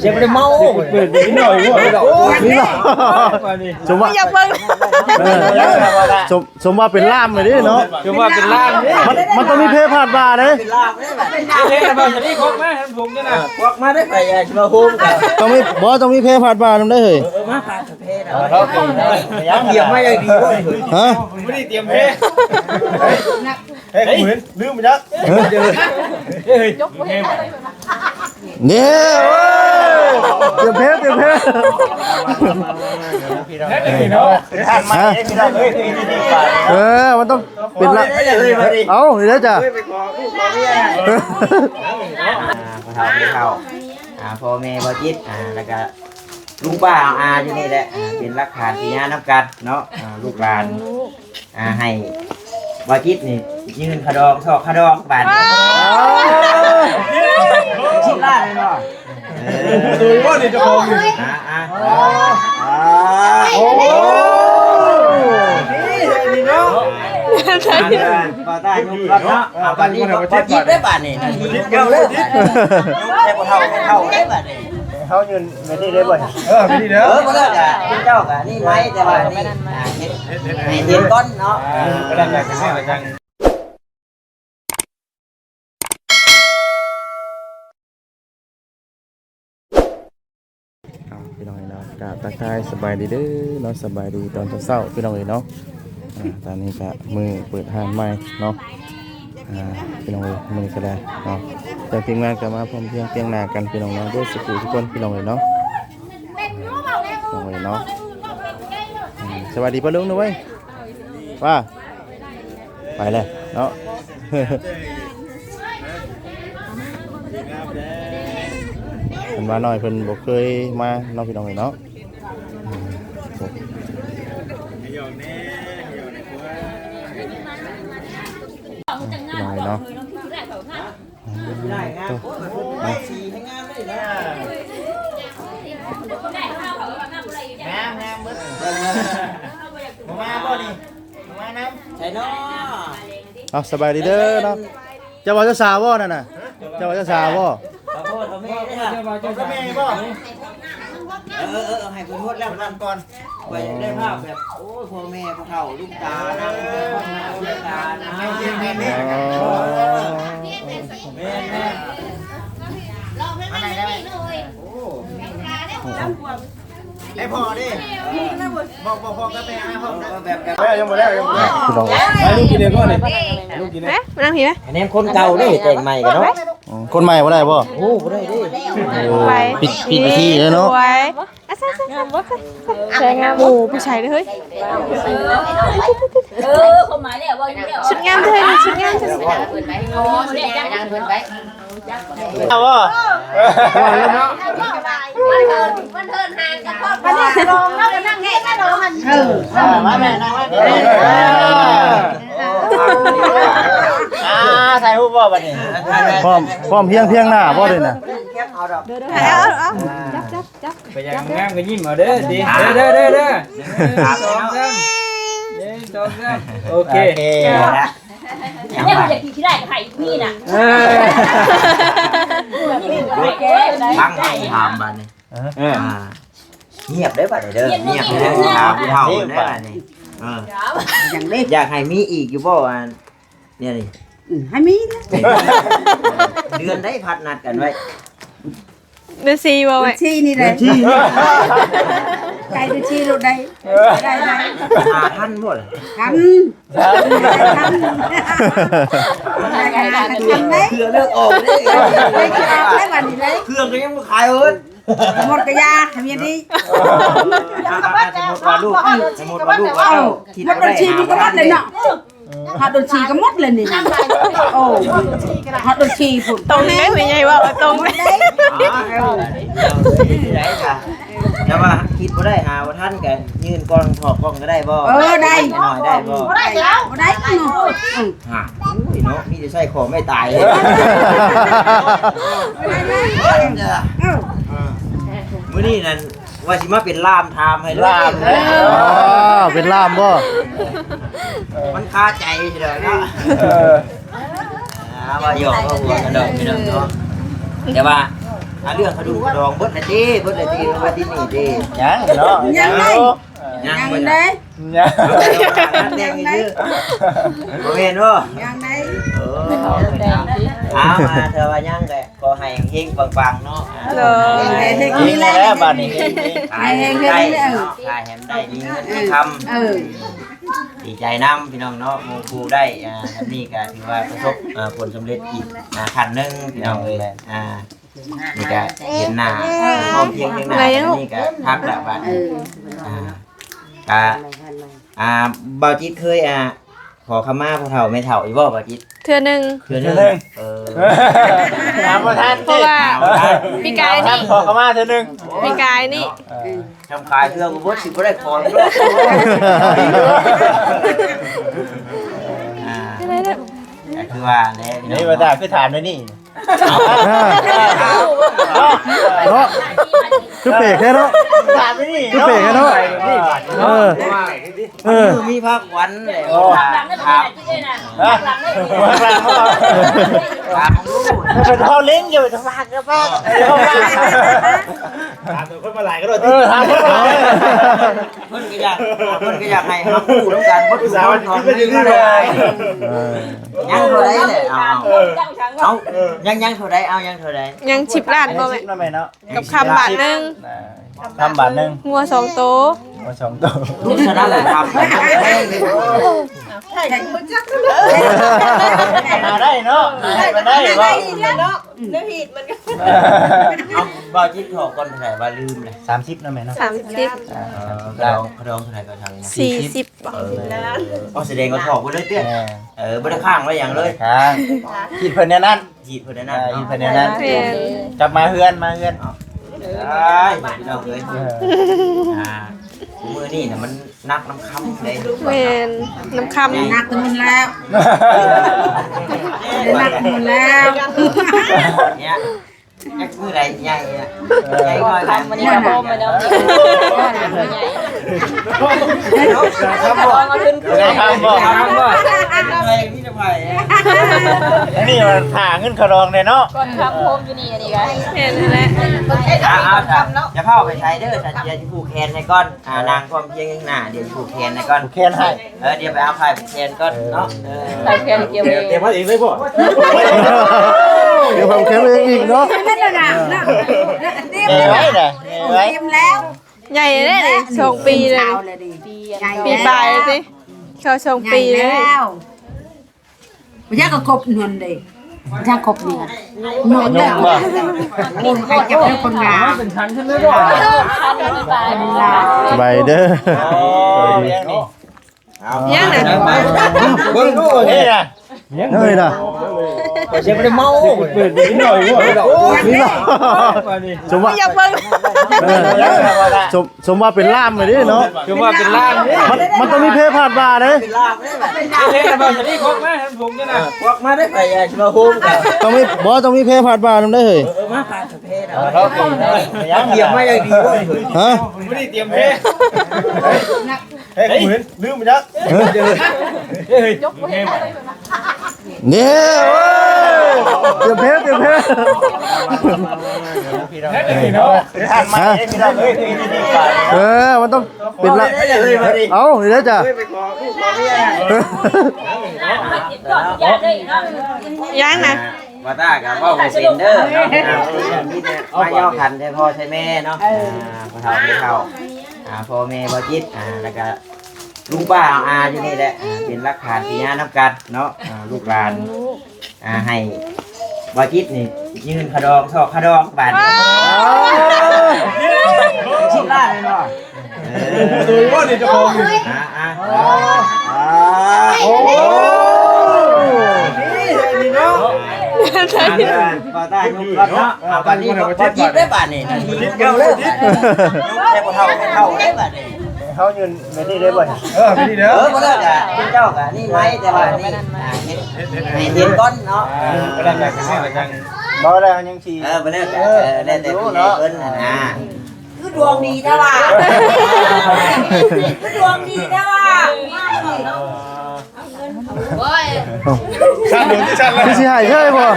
เจ็บเลยเมาเปิดนิดหน่อยว่านี่หรอสมว่าอย่าเบิ่งสมว่าเป็นล่ามเลยดิเนาะสมว่าเป็นล่ามมันต้องมีเพผ่านบาเลยเป็นล่ามเล่นมาจะนี่ควักมาให้ผมเนี่ยนะควักมาได้ไปมาโฮมต้องมีเพผ่านบาทำได้เลยมาผ่านเพเราเตรียมไม่ได้ดีด้วยฮะไม่ได้เตรียมเพเฮ้ยเหมือนลืมไปแล้วยกเว้นเนี่ยเตรียมเพมันต้องเป็นละเอาเดี๋ยวจ้ะเข้าพ่อแม่บ่จิตแล้วก็ลุงป้าอาอยู่นี่แหละเป็นรักฐานที่ญาณนับกันเนาะลูกหลานให้บ่จิตนี่ยืนขดองชอกขดองบาดชิ้นล่าเลยเนาะดูว่านี่จะพออยู่โอ้นี่เนาะก็ได้ยุบรับเนาะบาดนี้บ่จิตได้บาดนี่จิตเก่าเลยแต่บ่เท่าได้บาดนี่เขายืนไม่ได้ได้บ่ไม่ได้เด้อบ่ได้จ้ะเจ้าก็นี่ไม้แต่ว่านี่ให้เห็นก้อนเนาะก็ได้จังให้จังพี่น้องเนาะกะทักทายสบายดีเด้อเนาะสบายดีตอนเช้าพี่น้องเนาะตอนนี้ก็มือเปิดห้างใหม่เนาะพี่น้องมือก็ได้เนาะแต่ทีมงานก็มาพร้อมเพียงเตียงหน้ากันพี่น้องเนาะด้วยสุขุทุกคนพี่น้องเนาะพี่น้องเนาะสวัสดีป้าลุงด้วยว่าไปเลยเนาะเพิ่นมาหน่อยเพิ่นบ่เคยมาเนาะพี่น้องเนาะพี่น้องเนาะเอาสบายดีเด้อเนาะจะว่าจะสาวบ่นั่นน่ะจะว่าจะสาวบ่ให้คุณพูดแล้วนั่นก่อนไปได้ภาพแบบโอ้พ่อแม่พ่อเฒ่าลูกตานะลูกตานะแม่อะไรได้ไอ้พ่อดิบอกพ่อก็ไปหาพ่อแบบยังหมดแล้วยังหมดแล้วลูกกินเองก่อนเลยลูกกินเองมานั่งพี่ไหมอันนี้คนเก่าดิแต่งใหม่กันเนาะคนใหม่บ่ได้บ่โอ้บ่ได้ดิปิดพิธีเลยเนาะใช่งามโอ้ผู้ชายเลยเฮ้ยคนหมายเนี่ยว่าชุดงามเลยชุดงามจะเปิดไปโอ้เนี่ยยังเปิดไปเอาบ่มันเทินห่างกับพ่อมันเนี่ยลงแล้วก็นั่งแง่ก็ลงมันมาแม่นั่งไว้ถ่ายรูปบ่บัดนี้พร้อมเพียงหน้าบ่ได้น่ะจับไปยังงามก็ยิ้มเอาเด้อดิเด้อโอเคเนี่ยมันอยากกินที่ได้ไข่นี่น่ะตั้งใจถามบัดนี้เงียบได้บัดนี้เด้อเงียบได้ถามเฒ่าได้บัดนี้อย่างนี้อยากให้มีอีกอยู่บ่อันเนี่ยนี่ให้มีเดือนได้พัดนัดกันไว้เดือนสี่บ่ไว้ชีนี่เลยใจดูชีรู้ได้ท่านบ่ล่ะทันเครื่องเลิกออกได้ได้วันนี้เลยเครื่องก็ยังบ่ขายเอิ้นหมดกระยาทำยังดีสมมุติว่าลูกว่าหมดบัญชีก็หมดเลยเนาะหาบัญชีก็หมดเลยนี่โอ้หาบัญชีพุ่นตรงนี้เป็นไงวะตรงนี้ได้จ้ะแต่ว่าคิดบ่ได้หาว่าท่านกันยืนกล้องถอดกล้องก็ได้บ่ได้หน่อยได้บ่ได้แล้วได้เนาะเนาะมีจะใส่ของไม่ตายเลยมื้อนี้นั่นว่าสิมาเป็นล่ามทามให้ล่ามเป็นล่ามบ่ มันคาใจเด้อเนาะว่าหยอกก็หัวกันดอกพี่น้องเนาะแต่ว่า เรื่องเขาดูกระดองเบิดเลยดิว่าที่นี่ดิ ยังเนาะ ยังไง ยัง ยัง ไม่ ไง ได้ยังไงโอเคเนาะ ยังไง เอามาเธอว่ายังไงก็ให้เฮงปังๆเนาะ เลย นี่แหละบ้านนี้ ขายแฮมได้ขายแฮมได้มีเงินทำดีใจน้ำพี่น้องเนาะโมคูได้อันนี้ก็ถือว่าประสบผลสำเร็จอีกขั้นหนึ่งพี่น้องเลยนี่ก็เห็นหน้าพร้อมเพียงเพียงหน้านี่ก็ทักแล้วบ้านบ่าวจิตเคยขอขมาพ่อเฒ่าแม่เฒ่าอีบ่บ่าวจิต เทื่อหนึง เพื่อนนึงถามประธาน เพราะว่าพี่กายนี่ ขอเข้ามาเธอนึง พี่กายนี่ ทำขายเครื่องบ่สิบ่ได้ขออีกรอบอะไรนะ คือว่าแน่ นี่ประธานคือถามด้วยนี่ เนาะคือเปรกแค่เนาะ ถามด้วยนี่ คือเปรกแค่เนาะมีภาควันเลยครับเป็นพ่อเลี้ยงอยู่ทั้งบ้านก็พ่อถามคนมาหลายก็เลยถามคนมาหลายเพิ่นก็อยากให้เฮาคู่ร่วมกันบ่ถูกต้องของนี่เลยยังเท่าใดเลยเอายังเท่าใดเอายังเท่าใด ยัง10 ล้านบ่แม่ เนาะ กับคำบาทหนึง ทำบาทนึง งัว2โต มาสองตัว ลูกชนะเลยทำแม่งเลย มาได้เนาะมาได้ว่า เอาบ่จิตขอก่อนเท่าไหร่ว่าลืมเลย 30นะแม่เนาะ 30 กระดองเท่าไหร่ก็ทางนี้ 40บ่ เอาแสดงก็ถอกไปเลยเตี้ยบ่ได้ข้างไว้อย่างเลย ครับคิดเพิ่นแน่นั่น จีบเพิ่นนั่น คิดเพิ่นแน่นั่น แม่น กลับมาเฮือนมาเฮือน ได้พี่น้องเอ้ยมือนี่น่ะมันนักน้ำค้ำเลย แม่นน้ำคำ หนักทั้งมันแล้วหนักทั้งมันแล้ว เนี่ยมือไรใหญ่เนี่ยใหญ่ก็ทำมันนี่พอมาแล้วทำบ่อะไรพี่จะไป นี่มันหาเงินขรองเลยเนาะ แม่นนั่นแหละ จะเข้าไปใช้เด้อฉันจะผูกแขนให้ก้อนนางความเพียงหน้าเดี๋ยวผูกแขนให้ก้อน แคนให้ เดี๋ยวไปเอาไข่ผูกแขนก้อนเนาะ เตรียมมาอีกเลยบ่ เดี๋ยวผมเข็มเองอีกเนาะ นั่นน่ะเตรียม ไว้น่ะไว้ แล้ว ใหญ่เลยนี่2 ปีเลยปีปลายเลยสิเขา2 ปีเลย ไม่ใช่ก็ครบเงินเลยไม่ใช่ครบเงินเงินเลยคนใครจะเป็นคนงานเป็นชั้นขึ้นเลย ใบเด้อ ยังน่ะ เบิ่งดู นี่น่ะ เฮ้ยน่ะ เสียบ่ได้เมา เปิดนิดหน่อยว่า นี่เนาะสมว่า อยากเบิ่ง สมว่าเป็นล่ามเลยดิเนาะ คือว่าเป็นล่างนี่ มันต้องมีเพศผ่านบาเด้ เป็นลาบได้แบบ เฮ้ยบ่จะนี่ครบมั้ยผมนี่น่ะ ควักมาได้ไปมาโฮมกัน ต้องมีเพศผ่านบาทำได้เฮ้ย มาผ่านสะเพศ เขาเกี่ยว เหยียบมาอย่างดีเว้ย ฮะ ไม่ได้เตรียมเพเฮ้ยเหมือนลืมไปแล้วเฮ้ยยกเพ เนี่ยเดี๋ยวเพศพี่น้องทานมาพี่น้องเฮ้ยนี่ มันต้องเป็นละเอาเดี๋ยวจ้ะ ยังน่ะ มาตากับพ่อของซินเดอร์เนาะมาย่อขันใช่พ่อใช่แม่เนาะพ่อเฒ่าไม่เฒ่าพ่อแม่บ่จิตแล้วก็ลุงป้าอาอยู่นี่แหละเป็นรักฐานที่ญาณำกันเนาะลูกหลานให้บ่จิตนี่ยืนขะดองทอกขะดองบาดชิ้นล่าเลยเนาะดูว่านี่จะพออยู่ โอ้นี่เนาะป้าตายุบรับเนาะบาดนี้บ่จิตได้บาดนี่ทีเดียวเลยยุบแต่บ่เฒ่าได้บาดนี่ เขายืนไม่ได้เลยบ่ไม่ได้เด้อ บ่ได้จ้ะเป็นเจ้าก็นี่ไม้แต่ว่านี่เห็นก้อนเนาะ บ่ได้จังจังบ่ได้ยังสิ บ่ได้จ้ะได้แต่ผู้ใหญ่เพิ่นน่ะ คือดวงดีนะว่ะคือดวงดีนะว่ะ ชันดูที่ชันเลย พี่สิหายใช่ป่ะ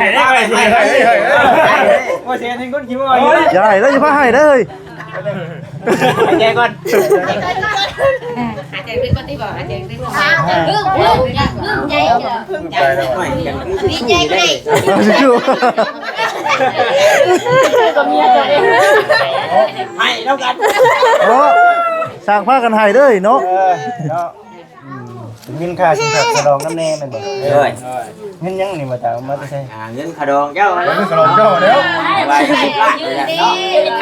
ให้ได้ไปสิว่าเสียทิ้งก้นคิ้วเอา อย่าให้ได้อย่าพาให้ได้เลย ใจก่อน หาใจเป็นคนที่บอกหาใจเป็นคนเรื่องใจเจอ พึ่งใจแล้วไม่กัน ดีใจก็ได้ ชู ก็เมียตัวเอง ให้แล้วกัน โอ้สร้างผ้ากันให้เด้อเนาะ เนาะเงินค่าสินค้ากระดองน้ำแน่มันบ่เอ้ยเงินยังนี่มาจากมาใช่เงินกระดองเจ้าเงินกระดองเจ้าแล้วไว้ยืนดี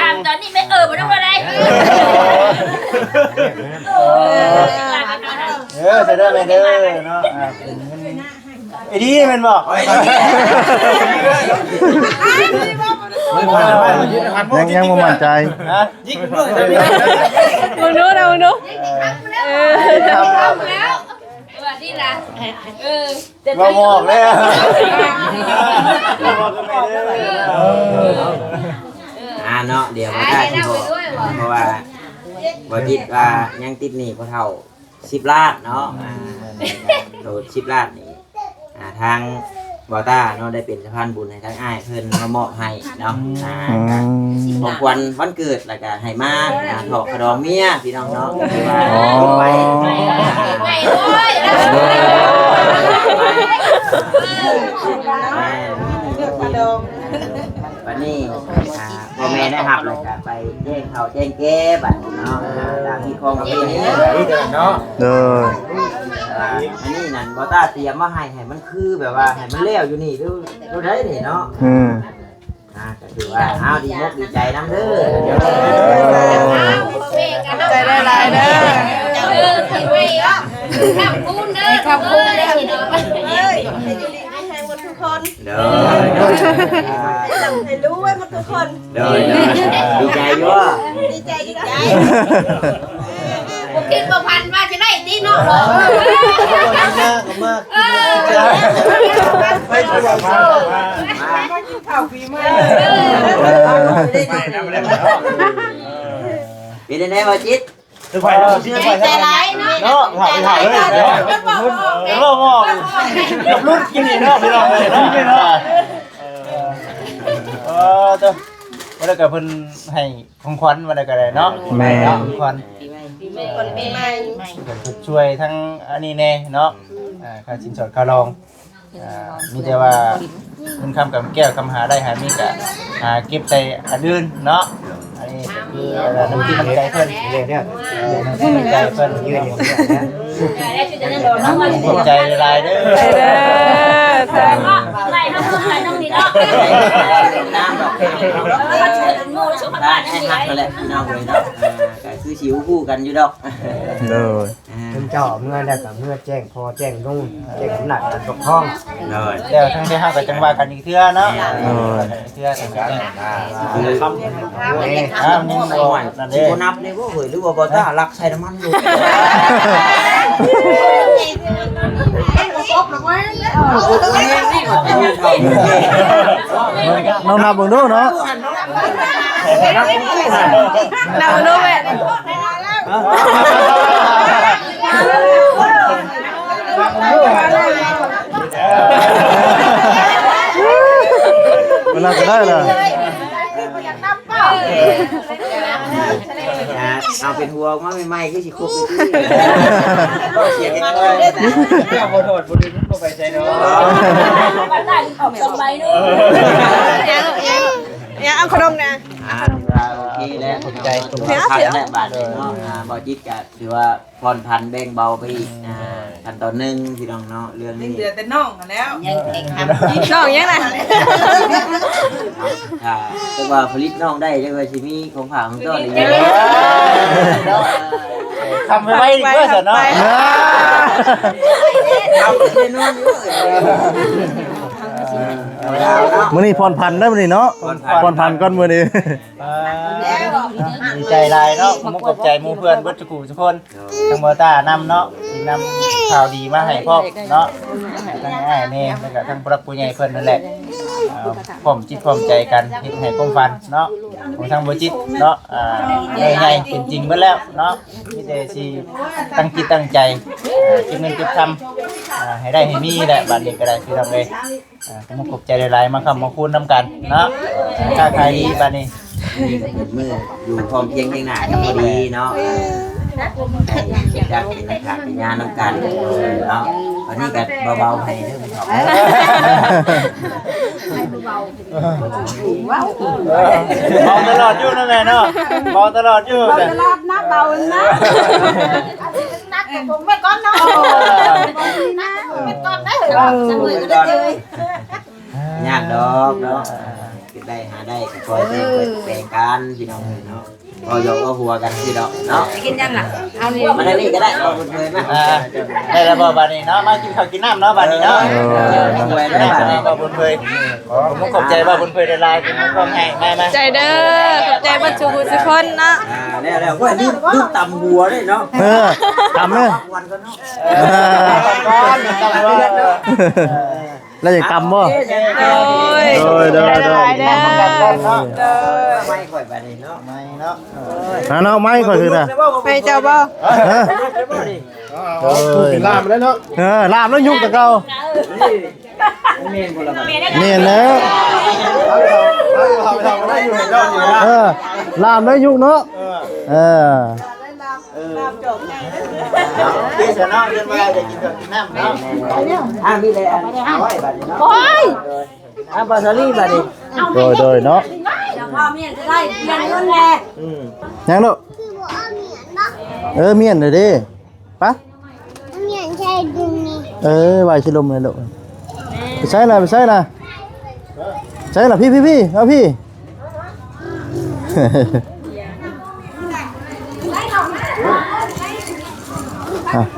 ทำตอนนี้ไม่มาต้องอะไรจะได้ไหมเด้อเนาะเป็นเงินไอ้ดีมันบอกยังบ่มั่นใจ ยิ่งเรื่อง มึงดูนะมึงดู ทำแล้วนี่ล่ะมาบอกเลยเนาะเดี๋ยวมาได้ที่บอกเพราะว่าบ่ติดว่ายังติดหนี้พอเท่า10 ล้านเนาะโดด10 ล้านนี่ทางบอต้าเนาะได้เป็นสะพานบุญให้ทั้งอ้ายเพิ่นมามอบให้เนาะของขวัญวันเกิดแล้วก็ให้มาถอกกระดองเมียพี่น้องเนาะคือว่าไปวันนี้พ่อแม่ได้หับเลยก็ไปแจ้งเขาแจ้งแก้บัดเนาะตามที่คงเป็นเนาะ เด้อ อันนี้นั่นบอต้าเตรียมมาให้มันคือแบบว่าให้มันเลี้ยวอยู่นี่ดูได้นี่เนาะก็ถือว่าเอาดีมกดีใจน้ำเด้อ ใจได้หลายเด้อ ที่ไม่ทำบุญเด้อทำบุญเด้อทุกคน เด้อให้รู้ไว้หมดทุกคนเด้อดีใจอยู่อ่ะ ดีใจผมคิดว่าพันว่าจะได้ตีเนาะไม่ใช่ว่ามาข้าวฟรีมากเป็นยังไงวะจิ๊ดจะไปเราชื่อไปใจร้ายเนาะถ่ายเลยเดี๋ยวมองกับรุ่นกินอีกเนาะพี่น้องเลยเนาะตัววันนี้ก็เพิ่นให้ของขวัญวันนี้ก็ได้เนาะของขวัญช่วยทั้งอันนี้แน่เนาะค่าสินสอดค่ารองมีแต่ว่าคุณคำกับแก้วคำหาได้หามีกะเก็บใจอันอื่นเนาะอันนี้คือน้ำจิ้มน้ำใจเพิ่นเนี่ยน้ำจิ้มน้ำใจเพิ่นยืนอยู่เนี่ยขอบใจลายเด้อ ใจเด้อ ไหลน้ำไหลน้ำนี่เนาะน้ำดอกได้ให้หักกันแหละพี่น้องเลยเนาะก็คือชิวคู่กันอยู่ดอก เด้อ เป็นเจ้าเมื่อได้กับเมื่อแจ้งพอแจ้งนุ่งแจ้งหนักกันปกครอง เลยแล้วทั้งที่ห้ากับจังหวะกันอีกเทื่อเนาะเทื่อกันคำนี่บ่นั่นเด้บ่นับเลยบ่เฮ้ยหรือว่าบ่ตาลักใส่น้ำมันอยู่ น้องนับเบิ่งดูเนาะ นับมึงดูแม่ เวลาก็ได้ล่ะ เอาเป็นหัวมาใหม่ๆคือสิครบเลยเสียกันเลยขอโทษบ่ได้บ่ไปใจเนาะ ยังเอาขนมนะ โอเคแล้วขอบใจทุกท่านและบาทเนาะบ่จิตก็ถือว่าผ่อนผันแบ่งเบาไปอีกขั้นตอนนึงพี่น้องเนาะเรื่องนี้ เดือดแต่น้องแล้ว น้องยังไง แต่ว่าผลิตน้องได้จังว่าสิมีของฝากของต้อนอีกทำไปไว้ดีกว่าซะเนาะเอาไปนอนอยู่ มื้อนี้พรพันธุ์ได้มื้อนี้เนาะพรพันธุ์ก่อนมื้อนี้ ดีใจหลายเนาะมุกกับใจหมู่เพื่อนเบิดทุกทุกคนทั้งบ่ตานำเนาะสินำข่าวดีมาให้พ่อเนาะทั้งอ้ายแน่แล้วก็ทั้งผู้รักผู้ใหญ่เพิ่นนั่นแหละ พร้อมจิตพร้อมใจกันเฮ็ดให้ความฝันเนาะของทางบ่จิตเนาะใหญ่เป็นจริงเบิดแล้วเนาะมีแต่สิตั้งจิตตั้งใจเก็บเงินเก็บคำให้ได้ให้มีแหละบัดนี้ก็ได้พี่น้องเอ้ยต้องขอบใจหลายๆมาคำมาคูณนำกันเนาะถ้าใครดีบัดนี้ มืออยู่พร้อมเพียงยังหนาก็พอดีเนาะอยากเป็นขาดเป็นงานน้ำกันเนาะวันนี้ก็เบาๆให้เรื่องมันออกเมาตลอดอยู่นะแม่เนาะเมาตลอดอยู่แต่ นะเบานะนักผมไม่ก้อนเนาะนะไม่ก้อนได้เหรอจังเลยก็ได้เลย ยากดอกเนาะคิดได้หาได้ก็คอยแบ่งกันพี่น้องเนาะพอยกก็หัวกันพี่น้องเนาะ กินยังล่ะเอานี่ มาได้นี่ก็ได้เอาคนเลยนะ ได้แล้วบ่บัดนี้เนาะมากินข้าวกินน้ำเนาะบัดนี้เนาะรวยได้บัดนี้บ่บุญเคยผมขอบใจบ่บุญเคยได้ลายผมก็ให้มา ใจเด้อขอบใจบ่จูทุกคนเนาะ แล้วว่านี่ต่ำหัวได้เนาะ ทำเลย วันก็เนาะ แล้วอยากตำบ่ โดยเด้อเด้อ ไม่ค่อยไปนี่เนาะไม่เนาะ เนาะไม่ค่อยคือน่ะ ไปเจ้าบ่ ลามแล้วเนาะ ลามแล้วยุกตะเกา เมนคนละแบบ เนียนแล้วลามแล้วยุกเนาะพี่เสนาเดินมาจะกินกับกินน้ำเนาะ มีเลยเอาไว้บัดนี้เนาะโอ้ยบาซารี่บัดนี้ โดยเนาะ พ่อเมียจะได้เงินเงินแน่ ยังลูกเมียนเลยดิปะ เมียนใช่ดึงนี่ ไว้ชิลมเลยลูกไปใช้ละไปใช้ละใช้ละพี่เอาพี่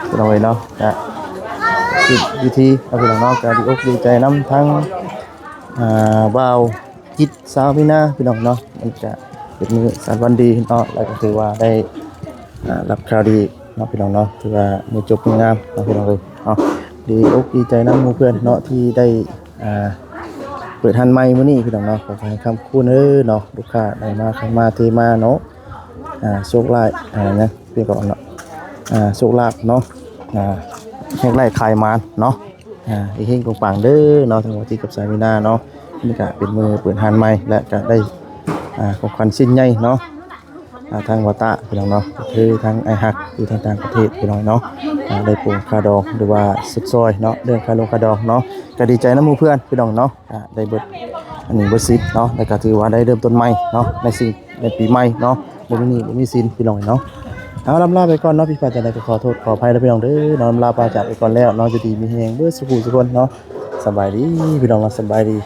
เป็นเอาไว้เนาะวิธีเอาไปลองเนาะการดีอกดีใจน้ำทั้งบ่าวจิตสาวพี่นาพี่น้องเนาะมันจะเป็นมือสารวันดีเนาะแล้วก็ถือว่าได้รับข่าวดีเนาะพี่น้องเนาะถือว่ามือจบงามเนาะพี่น้องเลยเนาะดีอกดีใจน้ำมูเพื่อนเนาะที่ได้เปิดทันไม้มื้อนี้พี่น้องเนาะขอให้คำคูณเนาะลูกค้าได้มาเข้ามาเทมาเนาะโชคลาภเนี่ยพี่ก่อนเนาะโชคลาภเนาะแข่งไล่ขายมานเนาะอีกเฮงกงปังเด้อเนาะทั้งหมดที่กับสายวินาเนาะนี่ก็เป็นมือเปิดหันใหม่และก็ได้ของขวัญชิ้นใหญ่เนาะทางวัตตะพี่น้องเนาะคือทางไอฮักอยู่ทางต่างประเทศพี่น้องเนาะได้ปลูกคาดองหรือว่าสุดซอยเนาะเรื่องคาลงคาดองเนาะก็ดีใจน้ำมูเพื่อนพี่น้องเนาะได้เบิดอันนี้เบิดซิปเนาะแล้วก็ถือว่าได้เริ่มต้นใหม่เนาะในปีใหม่เนาะบ่มีสินพี่น้องเนาะเอาลำลาไปก่อนเนาะพี่ปาจะได้ก็ขอโทษขออภัยแล้วพี่น้องเด้อเนาะลำลาปาจากไปก่อนแล้วเนาะจะดีมีแฮงเบิดสุขทุกคนเนาะสบายดีพี่น้องสบายดี